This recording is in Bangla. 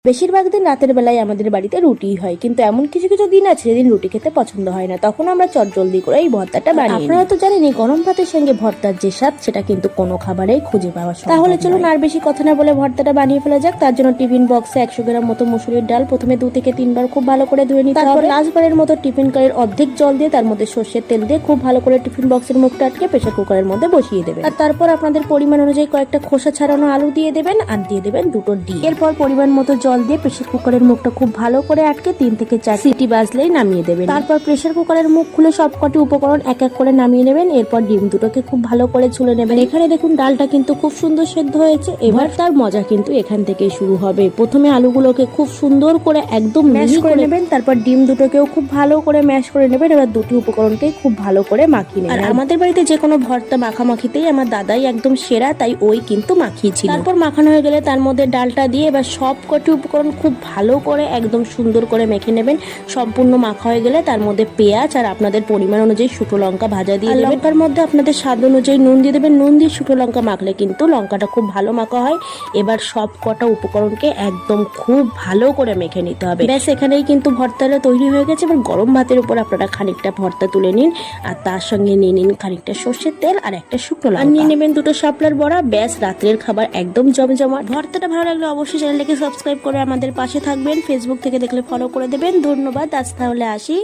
বেশিরভাগ দিন রাতের বেলায় আমাদের বাড়িতে রুটি হয়, কিন্তু এমন কিছু কিছু দিন আছে যেদিন রুটি খেতে পছন্দ হয় না, তখন আমরা চটজলদি করে এই ভর্তাটা বানিয়ে নিই। আপনারা তো জানেনই গরম ভাতের সঙ্গে ভর্তার যে স্বাদ সেটা কিন্তু কোনো খাবারেই খুঁজে পাওয়া সম্ভব নয়। তাহলে চলুন আর বেশি কথা না বলে ভর্তাটা বানিয়ে ফেলা যাক। তার জন্য টিফিন বক্সে 100 গ্রাম মতো মুসুরির ডাল প্রথমে 2 থেকে 3 বার খুব ভালো করে ধুয়ে নিতে হবে। তারপর লাস্টবারের মতো টিফিন কারির অর্ধেক জল দিয়ে তার মধ্যে সর্ষের তেল দিয়ে খুব ভালো করে টিফিন বক্সের মুখটা আটকে প্রেসার কুকারের মধ্যে বসিয়ে দেবেন। আর তারপর আপনাদের পরিমাণ অনুযায়ী কয়েকটা খোসা ছাড়ানো আলু দিয়ে দেবেন আর দিয়ে দেবেন 2টো ডিম। এরপর পরিমাণ মতো জল দিয়ে প্রেসার কুকারের মুখটা খুব ভালো করে আটকে 3 থেকে 4 সিটি বাজলেই নামিয়ে দেবেন। তারপর প্রেসার কুকারের মুখ খুলে সবকটি উপকরণ এক এক করে নামিয়ে নেবেন। এরপর ডিম দুটোকে খুব ভালো করে ছুলে নেবেন। এখানে দেখুন ডালটা কিন্তু খুব সুন্দর সেদ্ধ হয়েছে। এবার তার মজা কিন্তু এখান থেকেই শুরু হবে। প্রথমে আলুগুলোকে খুব সুন্দর করে একদম ম্যাশ করে নেবেন, তারপর ডিম দুটোকেও খুব ভালো করে ম্যাশ করে নেবেন। এবার দুটি উপকরণকে খুব ভালো করে মাখিয়ে নেবেন। আর আমাদের বাড়িতে যে কোনো ভর্তা মাখামাখিতেই আমার দাদাই একদম সেরা, তাই ওই কিন্তু মাখিয়েছিল। তারপর মাখানো হয়ে গেলে তার মধ্যে ডালটা দিয়ে এবার সবকটি উপকরণ খুব ভালো করে একদম সুন্দর করে মেখে নেবেন। সম্পূর্ণ মাখা হয়ে গেলে তার মধ্যে পেঁয়াজ আর আপনাদের পরিমাণ অনুযায়ী শুকনো লঙ্কা ভাজা দিয়ে দেবেন। লঙ্কার মধ্যে আপনাদের স্বাদ অনুযায়ী নুন দিয়ে দেবেন। নুন দিয়ে শুকনো লঙ্কা মাখলে কিন্তু লঙ্কাটা খুব ভালো মাখা হয়। এবার সব কটা উপকরণকে একদম খুব ভালো করে মেখে নিতে হবে। ব্যাস এখানেই কিন্তু ভর্তাটা তৈরি হয়ে গেছে। এবার গরম ভাতের উপর আপনারা খানিকটা ভর্তা তুলে নিন আর তার সঙ্গে নিয়ে নিন খানিকটা সর্ষের তেল আর একটা শুকনো লঙ্কা, আর নিয়ে নেবেন 2টো শাপলার বড়া। ব্যাস রাত্রের খাবার একদম জমজমাট। ভর্তাটা ভালো লাগলে অবশ্যই চ্যানেলটাকে সাবস্ক্রাইব করে আমাদের পাশে থাকবেন। ফেসবুক থেকে দেখলে ফলো করে দেবেন। ধন্যবাদ। আজ তাহলে আসি।